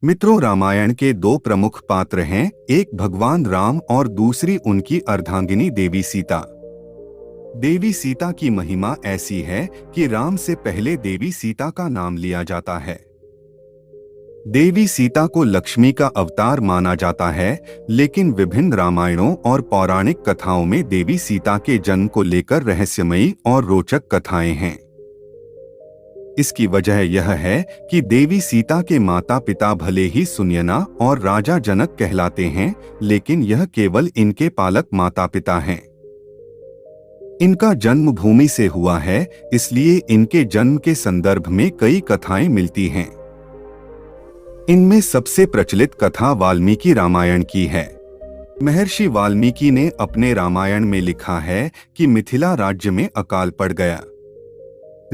मित्रों, रामायण के दो प्रमुख पात्र हैं, एक भगवान राम और दूसरी उनकी अर्धांगिनी देवी सीता। देवी सीता की महिमा ऐसी है कि राम से पहले देवी सीता का नाम लिया जाता है। देवी सीता को लक्ष्मी का अवतार माना जाता है, लेकिन विभिन्न रामायणों और पौराणिक कथाओं में देवी सीता के जन्म को लेकर रहस्यमयी और रोचक कथाएं हैं। इसकी वजह यह है कि देवी सीता के माता पिता भले ही सुनयना और राजा जनक कहलाते हैं, लेकिन यह केवल इनके पालक माता पिता हैं। इनका जन्म भूमि से हुआ है, इसलिए इनके जन्म के संदर्भ में कई कथाएं मिलती हैं। इनमें सबसे प्रचलित कथा वाल्मीकि रामायण की है। महर्षि वाल्मीकि ने अपने रामायण में लिखा है कि मिथिला राज्य में अकाल पड़ गया।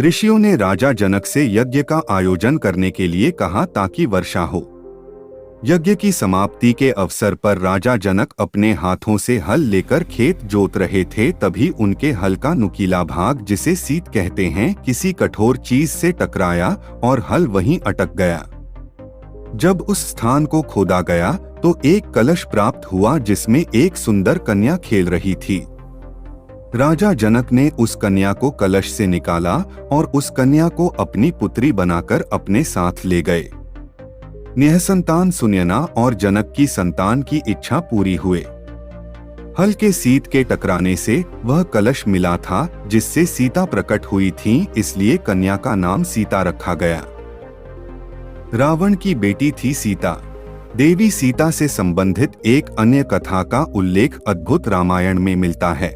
ऋषियों ने राजा जनक से यज्ञ का आयोजन करने के लिए कहा ताकि वर्षा हो। यज्ञ की समाप्ति के अवसर पर राजा जनक अपने हाथों से हल लेकर खेत जोत रहे थे, तभी उनके हल का नुकीला भाग, जिसे सीत कहते हैं, किसी कठोर चीज से टकराया और हल वहीं अटक गया। जब उस स्थान को खोदा गया तो एक कलश प्राप्त हुआ जिसमें एक सुंदर कन्या खेल रही थी। राजा जनक ने उस कन्या को कलश से निकाला और उस कन्या को अपनी पुत्री बनाकर अपने साथ ले गए। निःसंतान सुनयना और जनक की संतान की इच्छा पूरी हुए। हल के सीत के टकराने से वह कलश मिला था जिससे सीता प्रकट हुई थी, इसलिए कन्या का नाम सीता रखा गया। रावण की बेटी थी सीता। देवी सीता से संबंधित एक अन्य कथा का उल्लेख अद्भुत रामायण में मिलता है।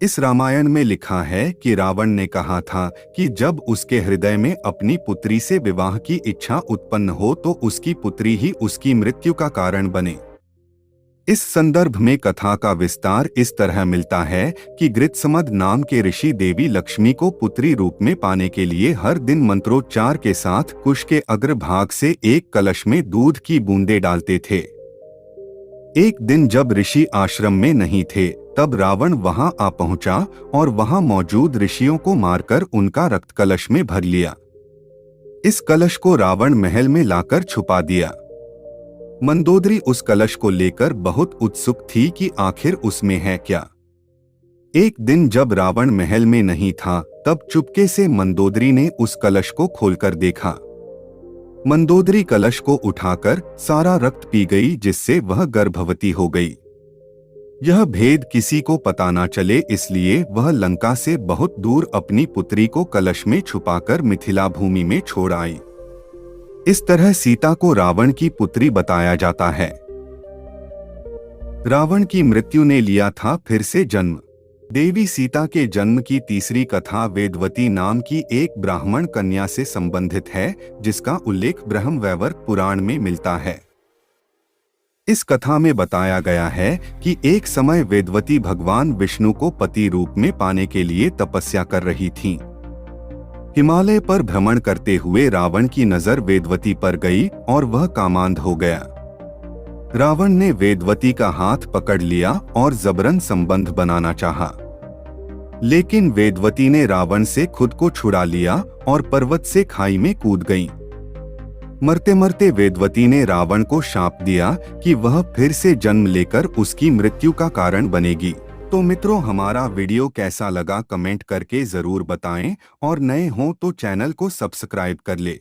इस रामायण में लिखा है कि रावण ने कहा था कि जब उसके हृदय में अपनी पुत्री से विवाह की इच्छा उत्पन्न हो तो उसकी पुत्री ही उसकी मृत्यु का कारण बने। इस संदर्भ में कथा का विस्तार इस तरह मिलता है कि गृत्समद नाम के ऋषि देवी लक्ष्मी को पुत्री रूप में पाने के लिए हर दिन मंत्रोच्चार के साथ कुश के अग्रभाग से एक कलश में दूध की बूंदें डालते थे। एक दिन जब ऋषि आश्रम में नहीं थे, तब रावण वहां आ पहुंचा और वहां मौजूद ऋषियों को मारकर उनका रक्त कलश में भर लिया। इस कलश को रावण महल में लाकर छुपा दिया। मंदोदरी उस कलश को लेकर बहुत उत्सुक थी कि आखिर उसमें है क्या। एक दिन जब रावण महल में नहीं था, तब चुपके से मंदोदरी ने उस कलश को खोलकर देखा। मंदोदरी कलश को उठाकर सारा रक्त पी गई, जिससे वह गर्भवती हो गई। यह भेद किसी को पता न चले, इसलिए वह लंका से बहुत दूर अपनी पुत्री को कलश में छुपाकर मिथिला भूमि में छोड़ आई। इस तरह सीता को रावण की पुत्री बताया जाता है। रावण की मृत्यु ने लिया था फिर से जन्म। देवी सीता के जन्म की तीसरी कथा वेदवती नाम की एक ब्राह्मण कन्या से संबंधित है, जिसका उल्लेख ब्रह्मवैवर्त पुराण में मिलता है। इस कथा में बताया गया है कि एक समय वेदवती भगवान विष्णु को पति रूप में पाने के लिए तपस्या कर रही थीं। हिमालय पर भ्रमण करते हुए रावण की नजर वेदवती पर गई और वह कामांध हो गया। रावण ने वेदवती का हाथ पकड़ लिया और जबरन संबंध बनाना चाहा, लेकिन वेदवती ने रावण से खुद को छुड़ा लिया और पर्वत से खाई में कूद गई। मरते मरते वेदवती ने रावण को शाप दिया कि वह फिर से जन्म लेकर उसकी मृत्यु का कारण बनेगी। तो मित्रों, हमारा वीडियो कैसा लगा कमेंट करके जरूर बताएं और नए हों तो चैनल को सब्सक्राइब कर ले।